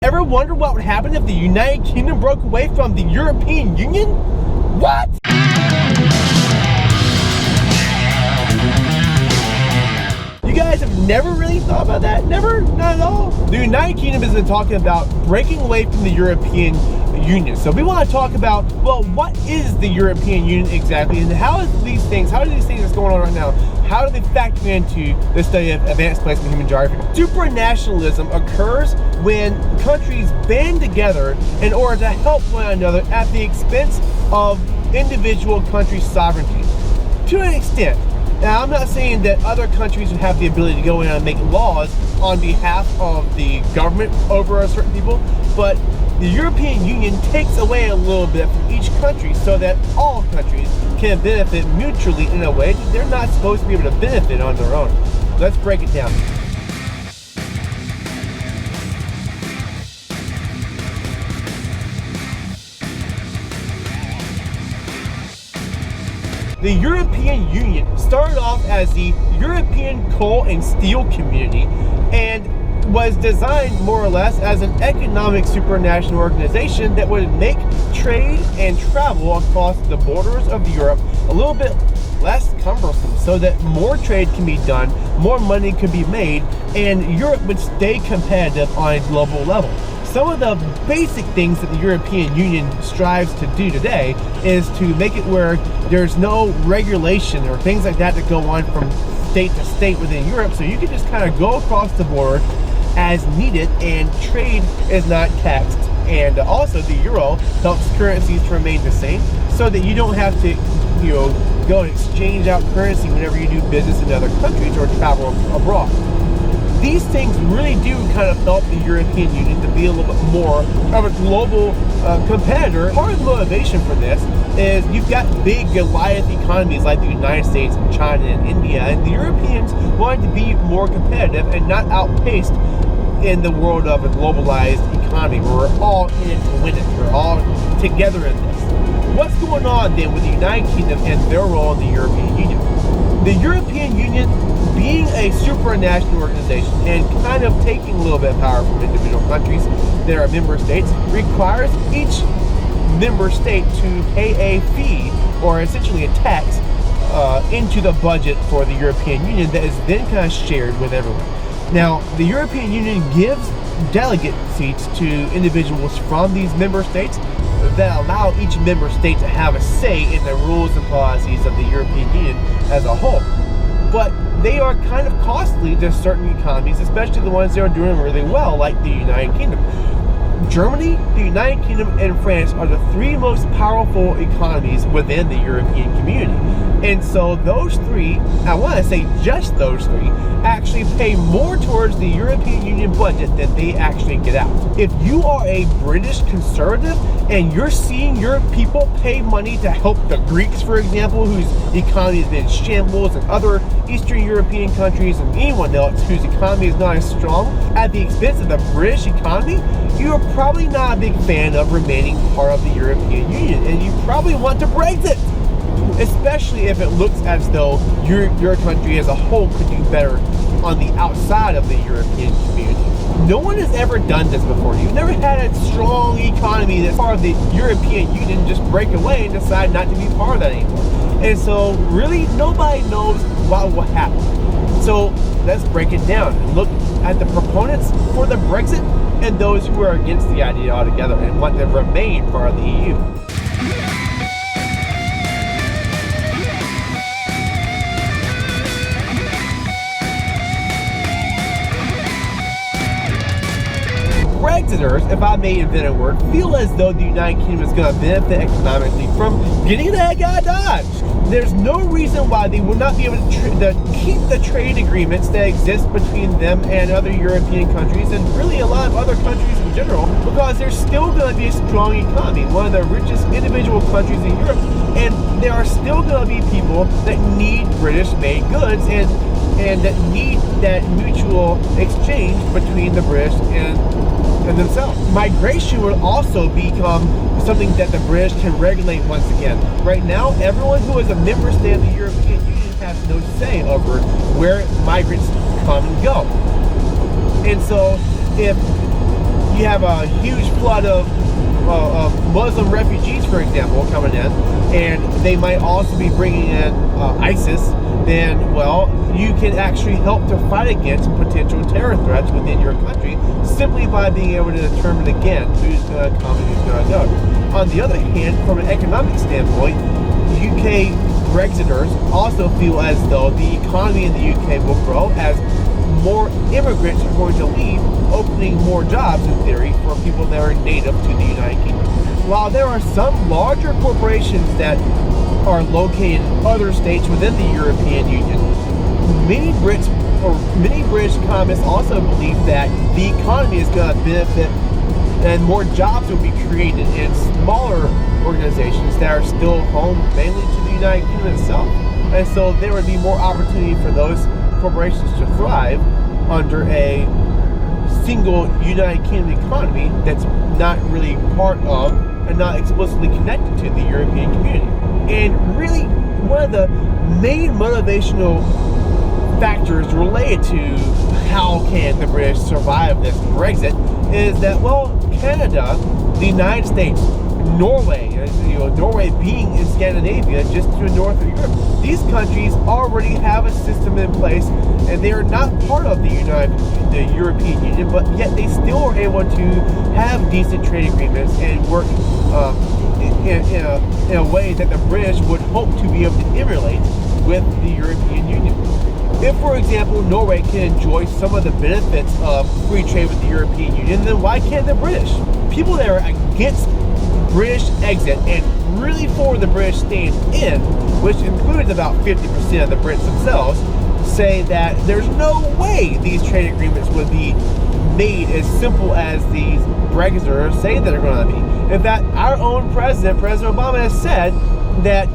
Ever wonder what would happen if the United Kingdom broke away from the European Union? What? You guys have never really thought about that? Never? Not at all? The United Kingdom has been talking about breaking away from the European Union. So we want to talk about, well, what is the European Union exactly, and how do these things that's going on right now, how do they factor into the study of advanced placement human geography? Supranationalism occurs when countries band together in order to help one another at the expense of individual country sovereignty. To an extent. Now, I'm not saying that other countries would have the ability to go in and make laws on behalf of the government over a certain people, but the European Union takes away a little bit from each country so that all countries can benefit mutually in a way that they're not supposed to be able to benefit on their own. Let's break it down. The European Union started off as the European Coal and Steel Community and was designed more or less as an economic supranational organization that would make trade and travel across the borders of Europe a little bit less cumbersome so that more trade can be done, more money could be made, and Europe would stay competitive on a global level. Some of the basic things that the European Union strives to do today is to make it where there's no regulation or things like that go on from state to state within Europe, so you can just kind of go across the border as needed and trade is not taxed. And also the euro helps currencies to remain the same so that you don't have to go and exchange out currency whenever you do business in other countries or travel abroad. These things really do kind of help the European Union to be a little bit more of a global competitor. Part of the motivation for this is you've got big Goliath economies like the United States and China and India, and the Europeans wanted to be more competitive and not outpaced in the world of a globalized economy where we're all in it to win it. We're all together in this. What's going on then with the United Kingdom and their role in the European Union? The European Union, being a supranational organization and kind of taking a little bit of power from individual countries that are member states, requires each member state to pay a fee, or essentially a tax, into the budget for the European Union that is then kind of shared with everyone. Now, the European Union gives delegate seats to individuals from these member states that allow each member state to have a say in the rules and policies of the European Union as a whole. But they are kind of costly to certain economies, especially the ones that are doing really well, like the United Kingdom. Germany, the United Kingdom, and France are the three most powerful economies within the European community. And so those three, I want to say just those three, actually pay more towards the European Union budget than they actually get out. If you are a British conservative and you're seeing your people pay money to help the Greeks, for example, whose economy has been in shambles, and other Eastern European countries, and anyone else whose economy is not as strong, at the expense of the British economy, you are probably not a big fan of remaining part of the European Union, and you probably want to Brexit. Especially if it looks as though your country as a whole could do better on the outside of the European community. No one has ever done this before. You've never had a strong economy that's part of the European Union just break away and decide not to be part of that anymore. And so really nobody knows what will happen. So let's break it down and look at the proponents for the Brexit and those who are against the idea altogether and want to remain part of the EU. Brexiters, if I may invent a word, feel as though the United Kingdom is going to benefit economically from getting the heck out of Dodge. There's no reason why they would not be able to keep the trade agreements that exist between them and other European countries, and really a lot of other countries in general, because there's still going to be a strong economy, one of the richest individual countries in Europe, and there are still going to be people that need British-made goods and that need that mutual exchange between the British and themselves. Migration will also become something that the British can regulate once again. Right now, everyone who is a member state of the European Union has no say over where migrants come and go. And so if you have a huge flood of Muslim refugees, for example, coming in, and they might also be bringing in ISIS, then, well, you can actually help to fight against potential terror threats within your country simply by being able to determine, again, who's going to come and who's going to go. On the other hand, from an economic standpoint, UK Brexiters also feel as though the economy in the UK will grow as more immigrants are going to leave, opening more jobs, in theory, for people that are native to the United Kingdom. While there are some larger corporations that are located in other states within the European Union, many British economists also believe that the economy is going to benefit and more jobs will be created in smaller organizations that are still home mainly to the United Kingdom itself. And so there would be more opportunity for those corporations to thrive under a single United Kingdom economy that's not really part of and not explicitly connected to the European community. And really, one of the main motivational factors related to how can the British survive this Brexit is that, well, Canada, the United States, Norway, Norway being in Scandinavia, just to the north of Europe, these countries already have a system in place, and they are not part of the European Union, but yet they still are able to have decent trade agreements and work in a way that the British would hope to be able to emulate with the European Union. If, for example, Norway can enjoy some of the benefits of free trade with the European Union, then why can't the British? People that are against British exit and really for the British staying in, which includes about 50% of the Brits themselves, say that there's no way these trade agreements would be made as simple as these Brexiters say that they're going to be. In fact, our own President Obama, has said that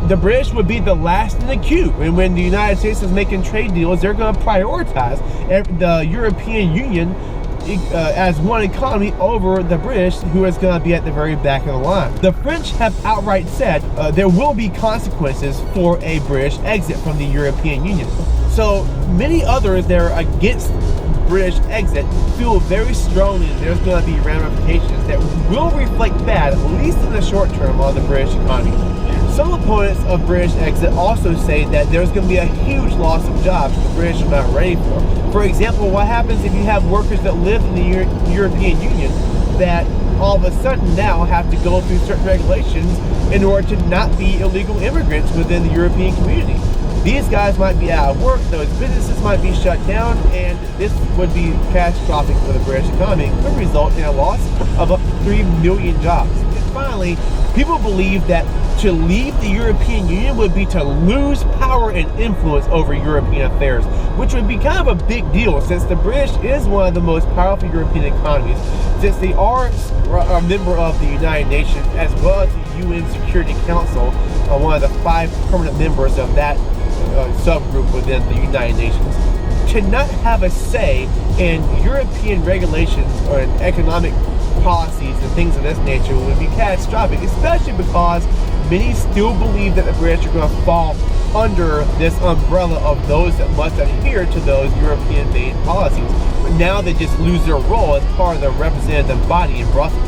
the British would be the last in the queue, and when the United States is making trade deals, they're going to prioritize the European Union as one economy over the British, who is going to be at the very back of the line. The French have outright said there will be consequences for a British exit from the European Union. So many others that are against British exit feel very strongly that there's going to be ramifications that will reflect bad, at least in the short term, on the British economy. Some opponents of British exit also say that there's going to be a huge loss of jobs the British are not ready for. For example, what happens if you have workers that live in the European Union that all of a sudden now have to go through certain regulations in order to not be illegal immigrants within the European community? These guys might be out of work, those businesses might be shut down, and this would be catastrophic for the British economy. It could result in a loss of up to 3 million jobs. And finally, people believe that to leave the European Union would be to lose power and influence over European affairs, which would be kind of a big deal since the British is one of the most powerful European economies, since they are a member of the United Nations as well as the UN Security Council, one of the 5 permanent members of that subgroup within the United Nations. To not have a say in European regulations or in economic policies and things of this nature would be catastrophic, especially because many still believe that the British are going to fall under this umbrella of those that must adhere to those European-made policies. But now they just lose their role as part of the representative body in Brussels.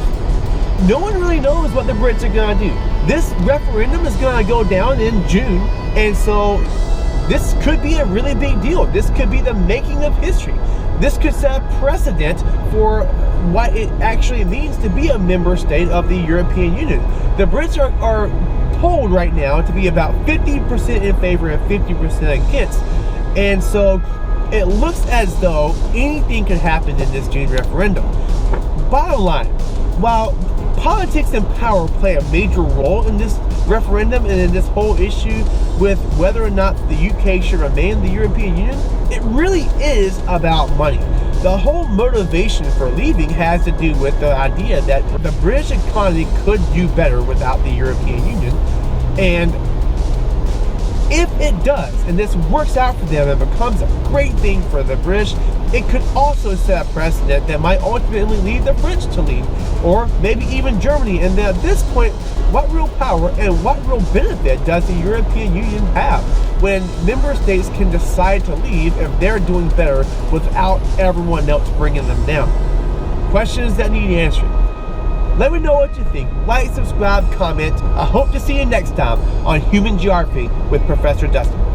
No one really knows what the Brits are going to do. This referendum is going to go down in June, and so this could be a really big deal. This could be the making of history. This could set a precedent for what it actually means to be a member state of the European Union. The Brits are told right now to be about 50% in favor and 50% against. And so it looks as though anything could happen in this June referendum. Bottom line, while politics and power play a major role in this referendum and in this whole issue with whether or not the UK should remain in the European Union, it really is about money. The whole motivation for leaving has to do with the idea that the British economy could do better without the European Union. And if it does, and this works out for them and becomes a great thing for the British, it could also set a precedent that might ultimately lead the French to leave, or maybe even Germany. And at this point, what real power and what real benefit does the European Union have when member states can decide to leave if they're doing better without everyone else bringing them down? questions that need answering. Let me know what you think. Like, subscribe, comment. I hope to see you next time on Human Geography with Professor Dustin.